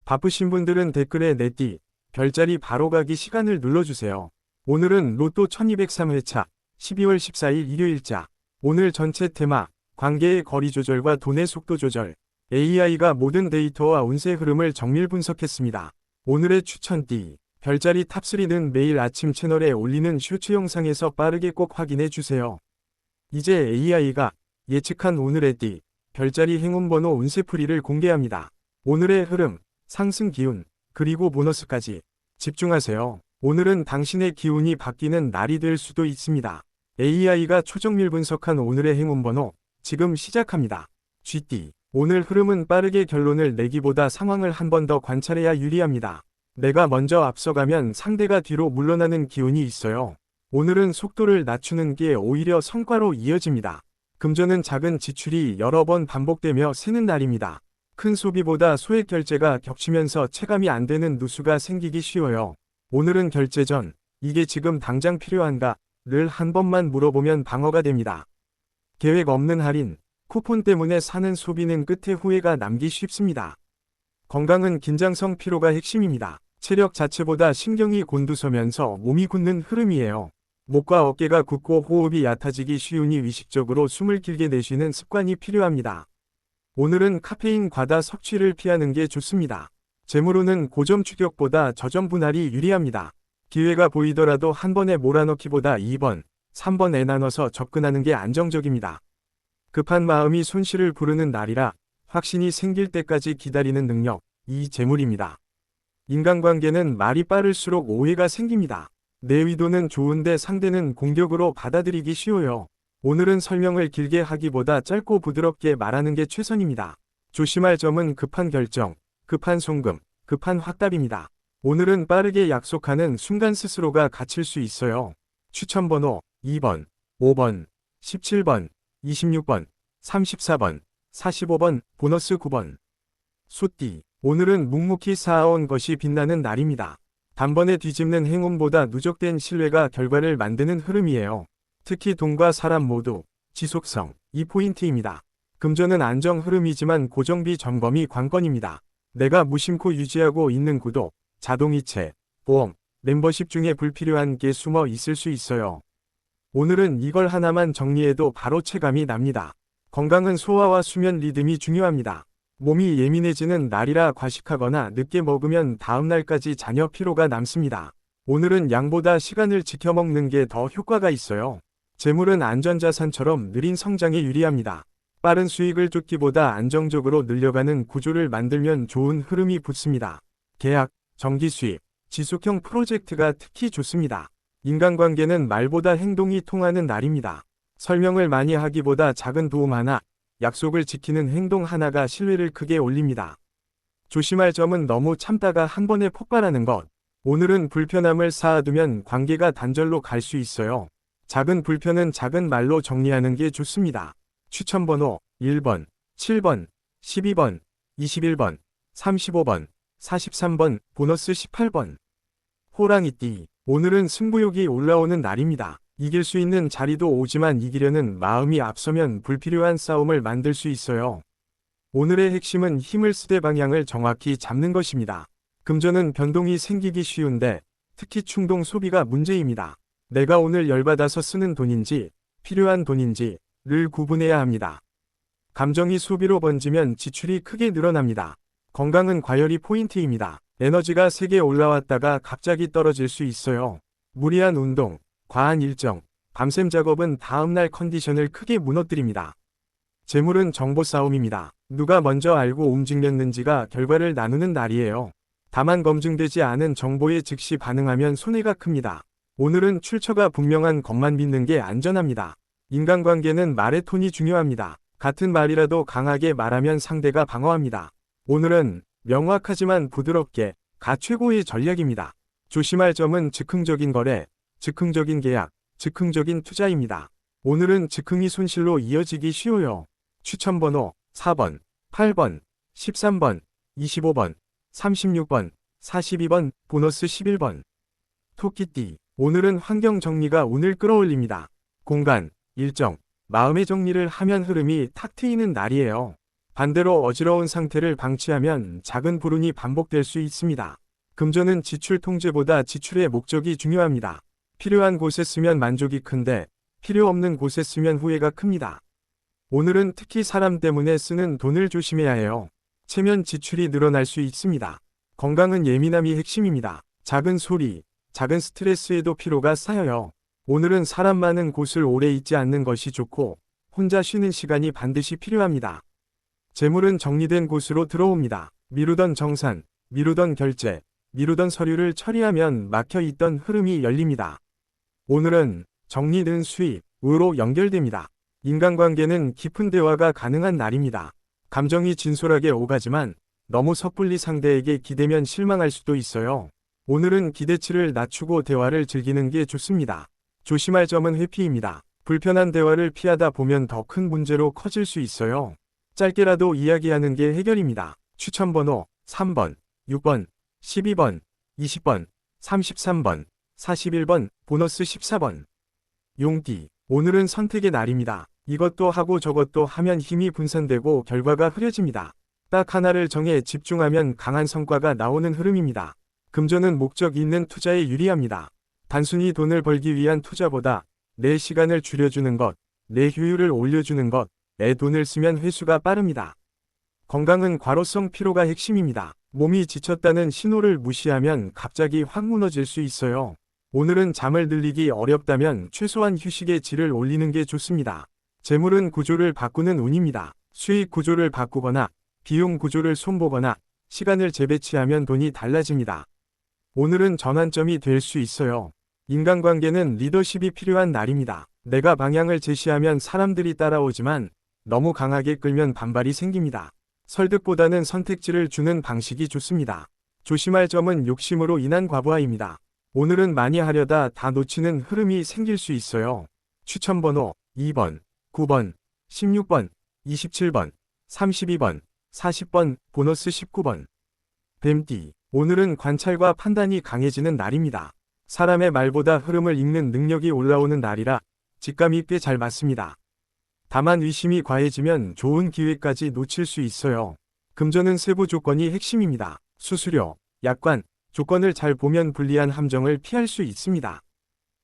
바쁘신 분들은 댓글에 내띠, 별자리 바로 가기 시간을 눌러주세요. 오늘은 로또 1203회차 12월 14일 일요일자. 오늘 전체 테마, 관계의 거리 조절과 돈의 속도 조절. AI가 모든 데이터와 운세 흐름을 정밀 분석했습니다. 오늘의 추천띠, 별자리 탑3는 매일 아침 채널에 올리는 쇼츠 영상에서 빠르게 꼭 확인해 주세요. 이제 AI가 예측한 오늘의 띠, 별자리 행운번호 운세풀이를 공개합니다. 오늘의 흐름, 상승 기운, 그리고 보너스까지 집중하세요. 오늘은 당신의 기운이 바뀌는 날이 될 수도 있습니다. AI가 초정밀 분석한 오늘의 행운번호, 지금 시작합니다. 쥐띠, 오늘 흐름은 빠르게 결론을 내기보다 상황을 한 번 더 관찰해야 유리합니다. 내가 먼저 앞서가면 상대가 뒤로 물러나는 기운이 있어요. 오늘은 속도를 낮추는 게 오히려 성과로 이어집니다. 금전은 작은 지출이 여러 번 반복되며 새는 날입니다. 큰 소비보다 소액 결제가 겹치면서 체감이 안 되는 누수가 생기기 쉬워요. 오늘은 결제 전, 이게 지금 당장 필요한가?를 한 번만 물어보면 방어가 됩니다. 계획 없는 할인, 쿠폰 때문에 사는 소비는 끝에 후회가 남기 쉽습니다. 건강은 긴장성 피로가 핵심입니다. 체력 자체보다 신경이 곤두서면서 몸이 굳는 흐름이에요. 목과 어깨가 굳고 호흡이 얕아지기 쉬우니 의식적으로 숨을 길게 내쉬는 습관이 필요합니다. 오늘은 카페인 과다 섭취를 피하는 게 좋습니다. 재물운은 고점 추격보다 저점 분할이 유리합니다. 기회가 보이더라도 한 번에 몰아넣기보다 2번, 3번에 나눠서 접근하는 게 안정적입니다. 급한 마음이 손실을 부르는 날이라 확신이 생길 때까지 기다리는 능력, 이 재물입니다. 인간관계는 말이 빠를수록 오해가 생깁니다. 내 의도는 좋은데 상대는 공격으로 받아들이기 쉬워요. 오늘은 설명을 길게 하기보다 짧고 부드럽게 말하는 게 최선입니다. 조심할 점은 급한 결정, 급한 송금, 급한 확답입니다. 오늘은 빠르게 약속하는 순간 스스로가 갇힐 수 있어요. 추천번호 2번, 5번, 17번, 26번, 34번, 45번, 보너스 9번. 소띠, 오늘은 묵묵히 쌓아온 것이 빛나는 날입니다. 단번에 뒤집는 행운보다 누적된 신뢰가 결과를 만드는 흐름이에요. 특히 돈과 사람 모두, 지속성, 이 포인트입니다. 금전은 안정 흐름이지만 고정비 점검이 관건입니다. 내가 무심코 유지하고 있는 구독, 자동이체, 보험, 멤버십 중에 불필요한 게 숨어 있을 수 있어요. 오늘은 이걸 하나만 정리해도 바로 체감이 납니다. 건강은 소화와 수면 리듬이 중요합니다. 몸이 예민해지는 날이라 과식하거나 늦게 먹으면 다음 날까지 잔여 피로가 남습니다. 오늘은 양보다 시간을 지켜 먹는 게 더 효과가 있어요. 재물은 안전자산처럼 느린 성장에 유리합니다. 빠른 수익을 쫓기보다 안정적으로 늘려가는 구조를 만들면 좋은 흐름이 붙습니다. 계약, 정기 수입, 지속형 프로젝트가 특히 좋습니다. 인간관계는 말보다 행동이 통하는 날입니다. 설명을 많이 하기보다 작은 도움 하나, 약속을 지키는 행동 하나가 신뢰를 크게 올립니다. 조심할 점은 너무 참다가 한 번에 폭발하는 것. 오늘은 불편함을 쌓아두면 관계가 단절로 갈 수 있어요. 작은 불편은 작은 말로 정리하는 게 좋습니다. 추천번호 1번, 7번, 12번, 21번, 35번, 43번, 보너스 18번. 호랑이띠, 오늘은 승부욕이 올라오는 날입니다. 이길 수 있는 자리도 오지만 이기려는 마음이 앞서면 불필요한 싸움을 만들 수 있어요. 오늘의 핵심은 힘을 쓰되 방향을 정확히 잡는 것입니다. 금전은 변동이 생기기 쉬운데 특히 충동 소비가 문제입니다. 내가 오늘 열받아서 쓰는 돈인지 필요한 돈인지를 구분해야 합니다. 감정이 소비로 번지면 지출이 크게 늘어납니다. 건강은 과열이 포인트입니다. 에너지가 세게 올라왔다가 갑자기 떨어질 수 있어요. 무리한 운동, 과한 일정, 밤샘 작업은 다음날 컨디션을 크게 무너뜨립니다. 재물은 정보 싸움입니다. 누가 먼저 알고 움직였는지가 결과를 나누는 날이에요. 다만 검증되지 않은 정보에 즉시 반응하면 손해가 큽니다. 오늘은 출처가 분명한 것만 믿는 게 안전합니다. 인간관계는 말의 톤이 중요합니다. 같은 말이라도 강하게 말하면 상대가 방어합니다. 오늘은 명확하지만 부드럽게 가 최고의 전략입니다. 조심할 점은 즉흥적인 거래, 즉흥적인 계약, 즉흥적인 투자입니다. 오늘은 즉흥이 손실로 이어지기 쉬워요. 추천번호 4번, 8번, 13번, 25번, 36번, 42번, 보너스 11번. 토끼띠, 오늘은 환경 정리가 운을 끌어올립니다. 공간, 일정, 마음의 정리를 하면 흐름이 탁 트이는 날이에요. 반대로 어지러운 상태를 방치하면 작은 불운이 반복될 수 있습니다. 금전은 지출 통제보다 지출의 목적이 중요합니다. 필요한 곳에 쓰면 만족이 큰데 필요 없는 곳에 쓰면 후회가 큽니다. 오늘은 특히 사람 때문에 쓰는 돈을 조심해야 해요. 체면 지출이 늘어날 수 있습니다. 건강은 예민함이 핵심입니다. 작은 소리, 작은 스트레스에도 피로가 쌓여요. 오늘은 사람 많은 곳을 오래 있지 않는 것이 좋고 혼자 쉬는 시간이 반드시 필요합니다. 재물은 정리된 곳으로 들어옵니다. 미루던 정산, 미루던 결제, 미루던 서류를 처리하면 막혀 있던 흐름이 열립니다. 오늘은 정리된 수입으로 연결됩니다. 인간관계는 깊은 대화가 가능한 날입니다. 감정이 진솔하게 오가지만 너무 섣불리 상대에게 기대면 실망할 수도 있어요. 오늘은 기대치를 낮추고 대화를 즐기는 게 좋습니다. 조심할 점은 회피입니다. 불편한 대화를 피하다 보면 더 큰 문제로 커질 수 있어요. 짧게라도 이야기하는 게 해결입니다. 추천번호 3번, 6번, 12번, 20번, 33번, 41번, 보너스 14번. 용띠, 오늘은 선택의 날입니다. 이것도 하고 저것도 하면 힘이 분산되고 결과가 흐려집니다. 딱 하나를 정해 집중하면 강한 성과가 나오는 흐름입니다. 금전은 목적 있는 투자에 유리합니다. 단순히 돈을 벌기 위한 투자보다 내 시간을 줄여주는 것, 내 효율을 올려주는 것, 내 돈을 쓰면 회수가 빠릅니다. 건강은 과로성 피로가 핵심입니다. 몸이 지쳤다는 신호를 무시하면 갑자기 확 무너질 수 있어요. 오늘은 잠을 늘리기 어렵다면 최소한 휴식의 질을 올리는 게 좋습니다. 재물은 구조를 바꾸는 운입니다. 수익 구조를 바꾸거나 비용 구조를 손보거나 시간을 재배치하면 돈이 달라집니다. 오늘은 전환점이 될 수 있어요. 인간관계는 리더십이 필요한 날입니다. 내가 방향을 제시하면 사람들이 따라오지만 너무 강하게 끌면 반발이 생깁니다. 설득보다는 선택지를 주는 방식이 좋습니다. 조심할 점은 욕심으로 인한 과부하입니다. 오늘은 많이 하려다 다 놓치는 흐름이 생길 수 있어요. 추천번호 2번, 9번, 16번, 27번, 32번, 40번, 보너스 19번. 뱀띠, 오늘은 관찰과 판단이 강해지는 날입니다. 사람의 말보다 흐름을 읽는 능력이 올라오는 날이라 직감이 꽤 잘 맞습니다. 다만 의심이 과해지면 좋은 기회까지 놓칠 수 있어요. 금전은 세부 조건이 핵심입니다. 수수료, 약관, 조건을 잘 보면 불리한 함정을 피할 수 있습니다.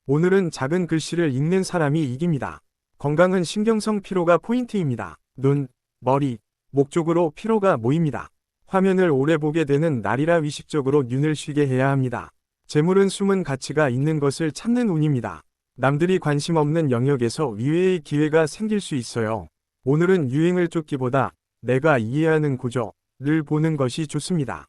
오늘은 작은 글씨를 읽는 사람이 이깁니다. 건강은 신경성 피로가 포인트입니다. 눈, 머리, 목 쪽으로 피로가 모입니다. 화면을 오래 보게 되는 날이라 의식적으로 눈을 쉬게 해야 합니다. 재물은 숨은 가치가 있는 것을 찾는 운입니다. 남들이 관심 없는 영역에서 위외의 기회가 생길 수 있어요. 오늘은 유행을 쫓기보다 내가 이해하는 구조를 보는 것이 좋습니다.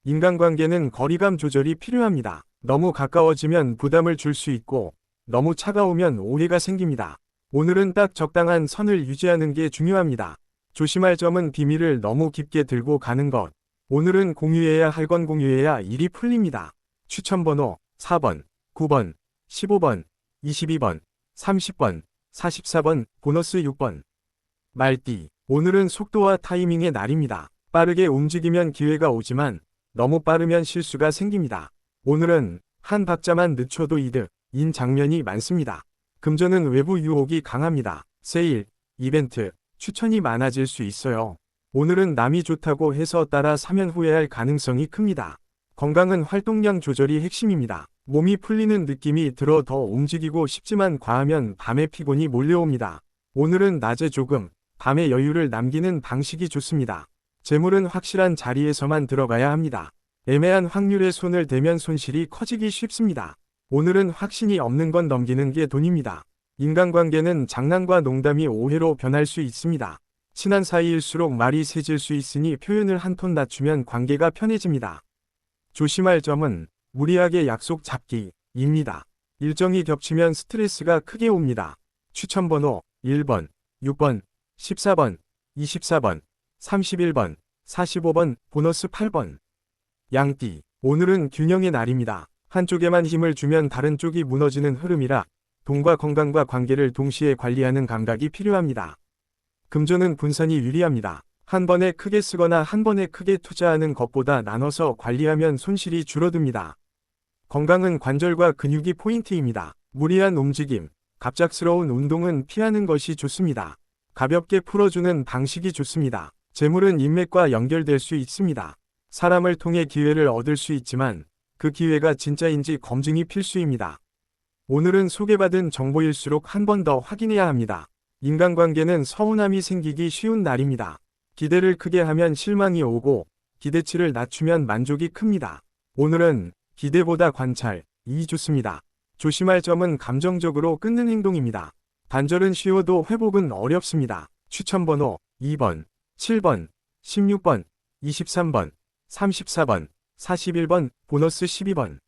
인간관계는 거리감 조절이 필요합니다. 너무 가까워지면 부담을 줄 수 있고 너무 차가우면 오해가 생깁니다. 오늘은 딱 적당한 선을 유지하는 게 중요합니다. 조심할 점은 비밀을 너무 깊게 들고 가는 것. 오늘은 공유해야 할 건 공유해야 일이 풀립니다. 추천번호 4번, 9번, 15번, 22번, 30번, 44번, 보너스 6번. 말띠, 오늘은 속도와 타이밍의 날입니다. 빠르게 움직이면 기회가 오지만 너무 빠르면 실수가 생깁니다. 오늘은 한 박자만 늦춰도 이득인 장면이 많습니다. 금전은 외부 유혹이 강합니다. 세일, 이벤트, 추천이 많아질 수 있어요. 오늘은 남이 좋다고 해서 따라 사면 후회할 가능성이 큽니다. 건강은 활동량 조절이 핵심입니다. 몸이 풀리는 느낌이 들어 더 움직이고 싶지만 과하면 밤에 피곤이 몰려옵니다. 오늘은 낮에 조금, 밤에 여유를 남기는 방식이 좋습니다. 재물은 확실한 자리에서만 들어가야 합니다. 애매한 확률에 손을 대면 손실이 커지기 쉽습니다. 오늘은 확신이 없는 건 넘기는 게 돈입니다. 인간관계는 장난과 농담이 오해로 변할 수 있습니다. 친한 사이일수록 말이 세질 수 있으니 표현을 한 톤 낮추면 관계가 편해집니다. 조심할 점은 무리하게 약속 잡기입니다. 일정이 겹치면 스트레스가 크게 옵니다. 추천번호 1번, 6번, 14번, 24번, 31번, 45번, 보너스 8번. 양띠, 오늘은 균형의 날입니다. 한쪽에만 힘을 주면 다른 쪽이 무너지는 흐름이라 돈과 건강과 관계를 동시에 관리하는 감각이 필요합니다. 금전은 분산이 유리합니다. 한 번에 크게 쓰거나 한 번에 크게 투자하는 것보다 나눠서 관리하면 손실이 줄어듭니다. 건강은 관절과 근육이 포인트입니다. 무리한 움직임, 갑작스러운 운동은 피하는 것이 좋습니다. 가볍게 풀어주는 방식이 좋습니다. 재물은 인맥과 연결될 수 있습니다. 사람을 통해 기회를 얻을 수 있지만 그 기회가 진짜인지 검증이 필수입니다. 오늘은 소개받은 정보일수록 한 번 더 확인해야 합니다. 인간관계는 서운함이 생기기 쉬운 날입니다. 기대를 크게 하면 실망이 오고 기대치를 낮추면 만족이 큽니다. 오늘은 기대보다 관찰이 좋습니다. 조심할 점은 감정적으로 끊는 행동입니다. 단절은 쉬워도 회복은 어렵습니다. 추천번호 2번, 7번, 16번, 23번, 34번, 41번, 보너스 12번.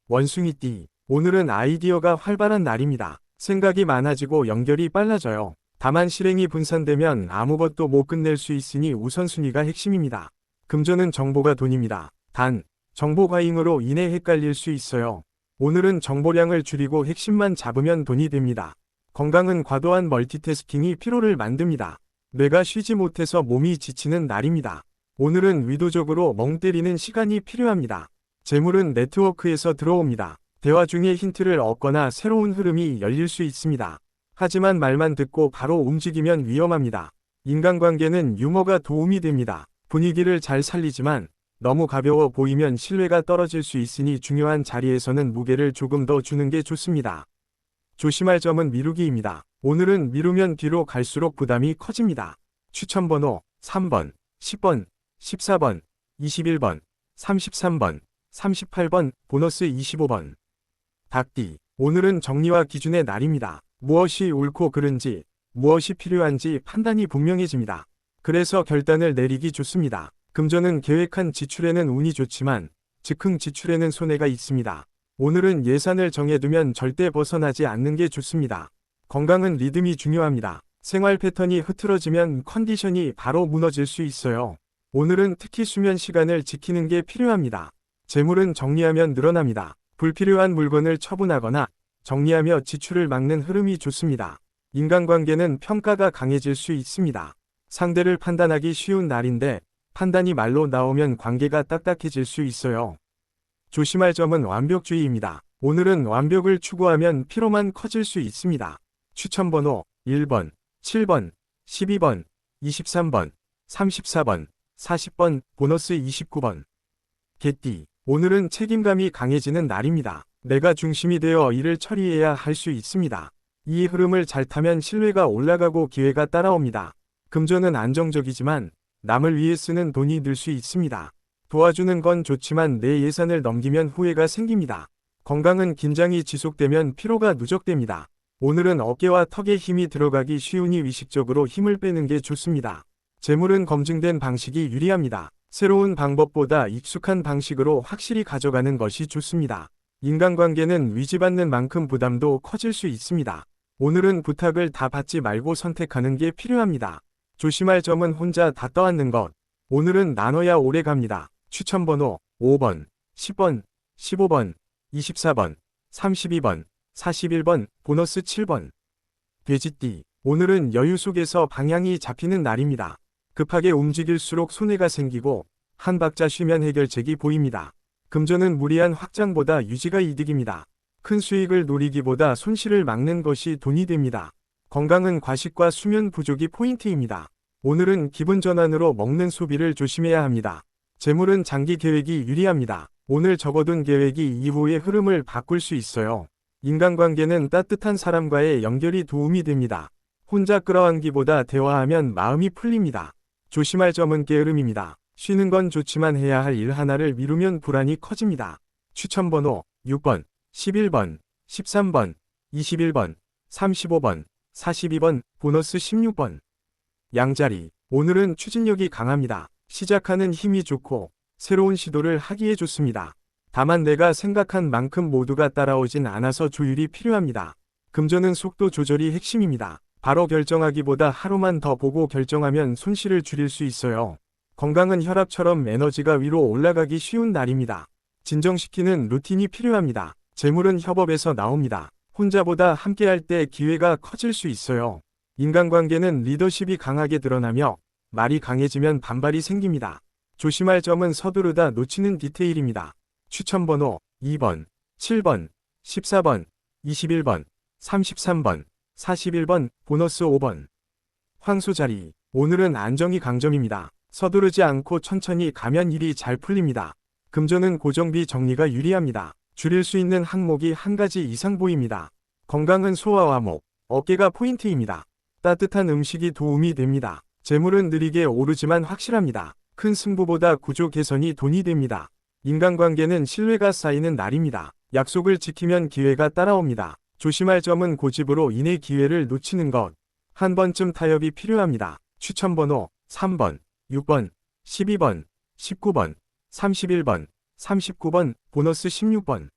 원숭이띠. 오늘은 아이디어가 활발한 날입니다. 생각이 많아지고 연결이 빨라져요. 다만 실행이 분산되면 아무것도 못 끝낼 수 있으니 우선순위가 핵심입니다. 금전은 정보가 돈입니다. 단, 정보 과잉으로 인해 헷갈릴 수 있어요. 오늘은 정보량을 줄이고 핵심만 잡으면 돈이 됩니다. 건강은 과도한 멀티태스킹이 피로를 만듭니다. 뇌가 쉬지 못해서 몸이 지치는 날입니다. 오늘은 의도적으로 멍 때리는 시간이 필요합니다. 재물은 네트워크에서 들어옵니다. 대화 중에 힌트를 얻거나 새로운 흐름이 열릴 수 있습니다. 하지만 말만 듣고 바로 움직이면 위험합니다. 인간관계는 유머가 도움이 됩니다. 분위기를 잘 살리지만 너무 가벼워 보이면 신뢰가 떨어질 수 있으니 중요한 자리에서는 무게를 조금 더 주는 게 좋습니다. 조심할 점은 미루기입니다. 오늘은 미루면 뒤로 갈수록 부담이 커집니다. 추천번호 3번, 10번, 14번, 21번, 33번, 38번, 보너스 25번. 닭띠. 오늘은 정리와 기준의 날입니다. 무엇이 옳고 그른지, 무엇이 필요한지 판단이 분명해집니다. 그래서 결단을 내리기 좋습니다. 금전은 계획한 지출에는 운이 좋지만 즉흥 지출에는 손해가 있습니다. 오늘은 예산을 정해두면 절대 벗어나지 않는 게 좋습니다. 건강은 리듬이 중요합니다. 생활 패턴이 흐트러지면 컨디션이 바로 무너질 수 있어요. 오늘은 특히 수면 시간을 지키는 게 필요합니다. 재물은 정리하면 늘어납니다. 불필요한 물건을 처분하거나 정리하며 지출을 막는 흐름이 좋습니다. 인간관계는 평가가 강해질 수 있습니다. 상대를 판단하기 쉬운 날인데 판단이 말로 나오면 관계가 딱딱해질 수 있어요. 조심할 점은 완벽주의입니다. 오늘은 완벽을 추구하면 피로만 커질 수 있습니다. 추천번호 1번, 7번, 12번, 23번, 34번, 40번, 보너스 29번. 개띠. 오늘은 책임감이 강해지는 날입니다. 내가 중심이 되어 일을 처리해야 할 수 있습니다. 이 흐름을 잘 타면 신뢰가 올라가고 기회가 따라옵니다. 금전은 안정적이지만 남을 위해 쓰는 돈이 늘 수 있습니다. 도와주는 건 좋지만 내 예산을 넘기면 후회가 생깁니다. 건강은 긴장이 지속되면 피로가 누적됩니다. 오늘은 어깨와 턱에 힘이 들어가기 쉬우니 의식적으로 힘을 빼는 게 좋습니다. 재물은 검증된 방식이 유리합니다. 새로운 방법보다 익숙한 방식으로 확실히 가져가는 것이 좋습니다. 인간관계는 위지받는 만큼 부담도 커질 수 있습니다. 오늘은 부탁을 다 받지 말고 선택하는 게 필요합니다. 조심할 점은 혼자 다 떠안는 것. 오늘은 나눠야 오래 갑니다. 추천번호 5번, 10번, 15번, 24번, 32번, 41번, 보너스 7번. 돼지띠. 오늘은 여유 속에서 방향이 잡히는 날입니다. 급하게 움직일수록 손해가 생기고 한 박자 쉬면 해결책이 보입니다. 금전은 무리한 확장보다 유지가 이득입니다. 큰 수익을 노리기보다 손실을 막는 것이 돈이 됩니다. 건강은 과식과 수면 부족이 포인트입니다. 오늘은 기분 전환으로 먹는 소비를 조심해야 합니다. 재물은 장기 계획이 유리합니다. 오늘 접어둔 계획이 이후의 흐름을 바꿀 수 있어요. 인간관계는 따뜻한 사람과의 연결이 도움이 됩니다. 혼자 끌어안기보다 대화하면 마음이 풀립니다. 조심할 점은 게으름입니다. 쉬는 건 좋지만 해야 할 일 하나를 미루면 불안이 커집니다. 추천번호 6번, 11번, 13번, 21번, 35번, 42번, 보너스 16번. 양자리. 오늘은 추진력이 강합니다. 시작하는 힘이 좋고 새로운 시도를 하기에 좋습니다. 다만 내가 생각한 만큼 모두가 따라오진 않아서 조율이 필요합니다. 금전은 속도 조절이 핵심입니다. 바로 결정하기보다 하루만 더 보고 결정하면 손실을 줄일 수 있어요. 건강은 혈압처럼 에너지가 위로 올라가기 쉬운 날입니다. 진정시키는 루틴이 필요합니다. 재물은 협업에서 나옵니다. 혼자보다 함께할 때 기회가 커질 수 있어요. 인간관계는 리더십이 강하게 드러나며 말이 강해지면 반발이 생깁니다. 조심할 점은 서두르다 놓치는 디테일입니다. 추천번호 2번, 7번, 14번, 21번, 33번, 41번, 보너스 5번. 황소자리. 오늘은 안정이 강점입니다. 서두르지 않고 천천히 가면 일이 잘 풀립니다. 금전은 고정비 정리가 유리합니다. 줄일 수 있는 항목이 한 가지 이상 보입니다. 건강은 소화와 목, 어깨가 포인트입니다. 따뜻한 음식이 도움이 됩니다. 재물은 느리게 오르지만 확실합니다. 큰 승부보다 구조 개선이 돈이 됩니다. 인간관계는 신뢰가 쌓이는 날입니다. 약속을 지키면 기회가 따라옵니다. 조심할 점은 고집으로 인해 기회를 놓치는 것. 한 번쯤 타협이 필요합니다. 추천번호 3번, 6번, 12번, 19번, 31번, 39번, 보너스 16번.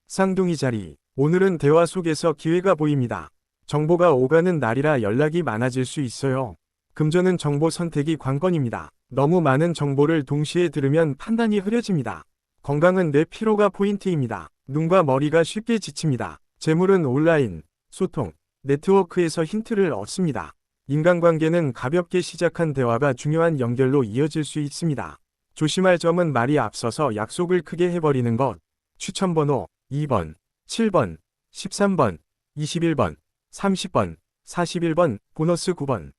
쌍둥이 자리. 오늘은 대화 속에서 기회가 보입니다. 정보가 오가는 날이라 연락이 많아질 수 있어요. 금전은 정보 선택이 관건입니다. 너무 많은 정보를 동시에 들으면 판단이 흐려집니다. 건강은 내 피로가 포인트입니다. 눈과 머리가 쉽게 지칩니다. 재물은 온라인, 소통, 네트워크에서 힌트를 얻습니다. 인간관계는 가볍게 시작한 대화가 중요한 연결로 이어질 수 있습니다. 조심할 점은 말이 앞서서 약속을 크게 해버리는 것. 추천번호 2번, 7번, 13번, 21번, 30번, 41번, 보너스 9번.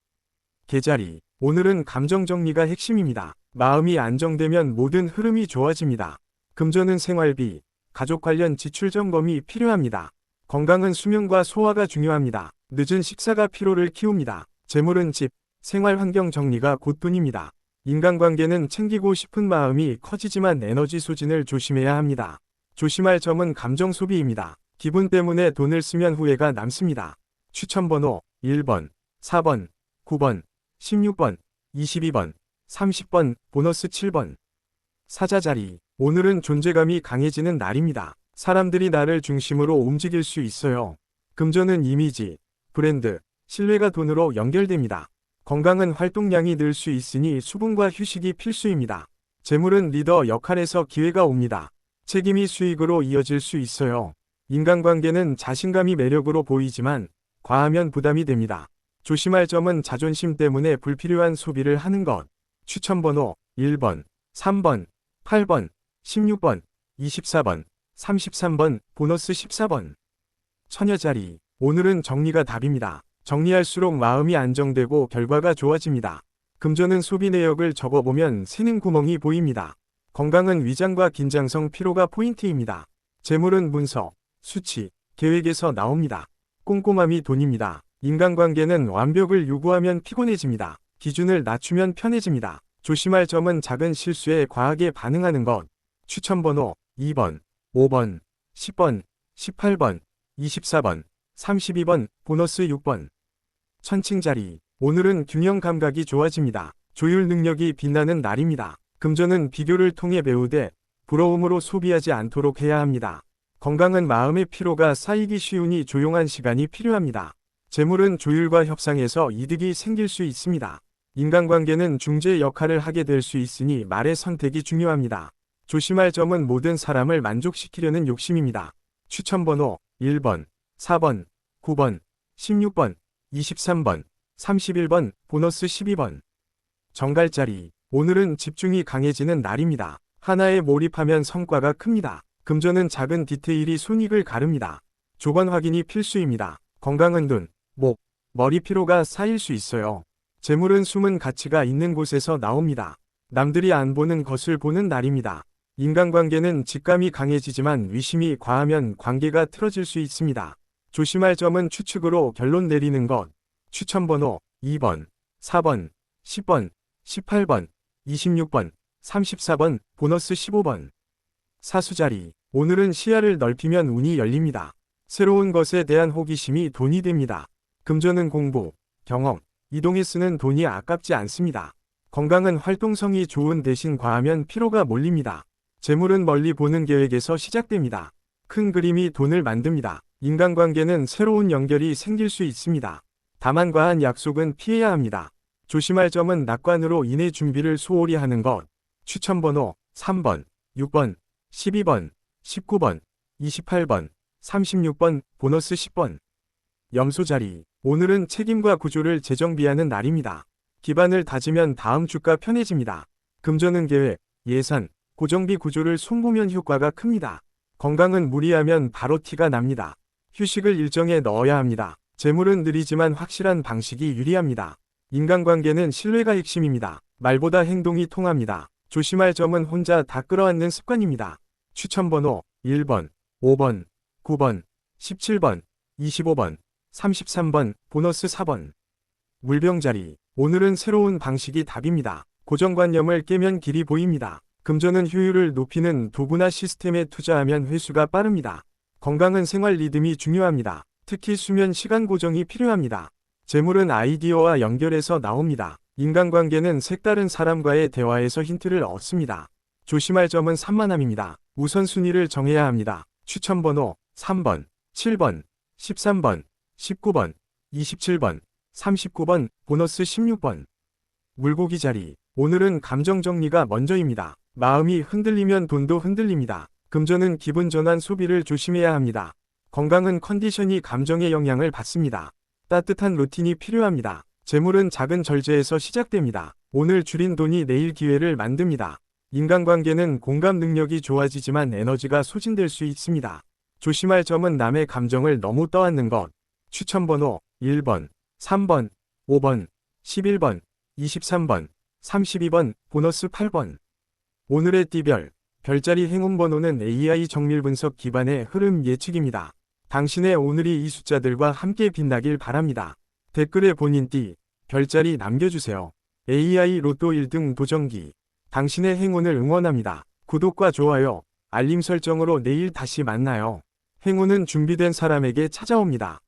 계자리. 오늘은 감정 정리가 핵심입니다. 마음이 안정되면 모든 흐름이 좋아집니다. 금전은 생활비, 가족 관련 지출 점검이 필요합니다. 건강은 수면과 소화가 중요합니다. 늦은 식사가 피로를 키웁니다. 재물은 집, 생활 환경 정리가 곧돈입니다. 인간관계는 챙기고 싶은 마음이 커지지만 에너지 소진을 조심해야 합니다. 조심할 점은 감정 소비입니다. 기분 때문에 돈을 쓰면 후회가 남습니다. 추천번호 1번, 4번, 9번, 16번, 22번, 30번, 보너스 7번. 사자자리. 오늘은 존재감이 강해지는 날입니다. 사람들이 나를 중심으로 움직일 수 있어요. 금전은 이미지, 브랜드, 신뢰가 돈으로 연결됩니다. 건강은 활동량이 늘 수 있으니 수분과 휴식이 필수입니다. 재물은 리더 역할에서 기회가 옵니다. 책임이 수익으로 이어질 수 있어요. 인간관계는 자신감이 매력으로 보이지만 과하면 부담이 됩니다. 조심할 점은 자존심 때문에 불필요한 소비를 하는 것. 추천번호 1번, 3번, 8번, 16번, 24번, 33번, 보너스 14번. 처녀자리. 오늘은 정리가 답입니다. 정리할수록 마음이 안정되고 결과가 좋아집니다. 금전은 소비 내역을 적어보면 새는 구멍이 보입니다. 건강은 위장과 긴장성 피로가 포인트입니다. 재물은 문서, 수치, 계획에서 나옵니다. 꼼꼼함이 돈입니다. 인간관계는 완벽을 요구하면 피곤해집니다. 기준을 낮추면 편해집니다. 조심할 점은 작은 실수에 과하게 반응하는 것. 추천번호 2번, 5번, 10번, 18번, 24번, 32번, 보너스 6번. 천칭자리. 오늘은 균형 감각이 좋아집니다. 조율 능력이 빛나는 날입니다. 금전은 비교를 통해 배우되 부러움으로 소비하지 않도록 해야 합니다. 건강은 마음의 피로가 쌓이기 쉬우니 조용한 시간이 필요합니다. 재물은 조율과 협상에서 이득이 생길 수 있습니다. 인간관계는 중재 역할을 하게 될 수 있으니 말의 선택이 중요합니다. 조심할 점은 모든 사람을 만족시키려는 욕심입니다. 추천번호 1번, 4번, 9번, 16번, 23번, 31번, 보너스 12번. 정갈자리. 오늘은 집중이 강해지는 날입니다. 하나에 몰입하면 성과가 큽니다. 금전은 작은 디테일이 손익을 가릅니다. 조건 확인이 필수입니다. 건강은 눈, 목, 머리 피로가 쌓일 수 있어요. 재물은 숨은 가치가 있는 곳에서 나옵니다. 남들이 안 보는 것을 보는 날입니다. 인간관계는 직감이 강해지지만 위심이 과하면 관계가 틀어질 수 있습니다. 조심할 점은 추측으로 결론 내리는 것. 추천번호 2번, 4번, 10번, 18번, 26번, 34번, 보너스 15번. 사수자리. 오늘은 시야를 넓히면 운이 열립니다. 새로운 것에 대한 호기심이 돈이 됩니다. 금전은 공부, 경험, 이동에 쓰는 돈이 아깝지 않습니다. 건강은 활동성이 좋은 대신 과하면 피로가 몰립니다. 재물은 멀리 보는 계획에서 시작됩니다. 큰 그림이 돈을 만듭니다. 인간관계는 새로운 연결이 생길 수 있습니다. 다만 과한 약속은 피해야 합니다. 조심할 점은 낙관으로 인해 준비를 소홀히 하는 것. 추천번호 3번, 6번, 12번, 19번, 28번, 36번, 보너스 10번. 염소자리. 오늘은 책임과 구조를 재정비하는 날입니다. 기반을 다지면 다음 주가 편해집니다. 금전은 계획, 예산, 고정비 구조를 손보면 효과가 큽니다. 건강은 무리하면 바로 티가 납니다. 휴식을 일정에 넣어야 합니다. 재물은 느리지만 확실한 방식이 유리합니다. 인간관계는 신뢰가 핵심입니다. 말보다 행동이 통합니다. 조심할 점은 혼자 다 끌어안는 습관입니다. 추천번호 1번, 5번, 9번, 17번, 25번, 33번, 보너스 4번. 물병자리. 오늘은 새로운 방식이 답입니다. 고정관념을 깨면 길이 보입니다. 금전은 효율을 높이는 도구나 시스템에 투자하면 회수가 빠릅니다. 건강은 생활 리듬이 중요합니다. 특히 수면 시간 고정이 필요합니다. 재물은 아이디어와 연결해서 나옵니다. 인간관계는 색다른 사람과의 대화에서 힌트를 얻습니다. 조심할 점은 산만함입니다. 우선순위를 정해야 합니다. 추천번호 3번, 7번, 13번, 19번, 27번, 39번, 보너스 16번. 물고기 자리. 오늘은 감정 정리가 먼저입니다. 마음이 흔들리면 돈도 흔들립니다. 금전은 기분 전환 소비를 조심해야 합니다. 건강은 컨디션이 감정의 영향을 받습니다. 따뜻한 루틴이 필요합니다. 재물은 작은 절제에서 시작됩니다. 오늘 줄인 돈이 내일 기회를 만듭니다. 인간관계는 공감 능력이 좋아지지만 에너지가 소진될 수 있습니다. 조심할 점은 남의 감정을 너무 떠안는 것. 추천번호 1번, 3번, 5번, 11번, 23번, 32번, 보너스 8번. 오늘의 띠별. 별자리 행운번호는 AI 정밀 분석 기반의 흐름 예측입니다. 당신의 오늘이 이 숫자들과 함께 빛나길 바랍니다. 댓글에 본인 띠, 별자리 남겨주세요. AI 로또 1등 도전기. 당신의 행운을 응원합니다. 구독과 좋아요, 알림 설정으로 내일 다시 만나요. 행운은 준비된 사람에게 찾아옵니다.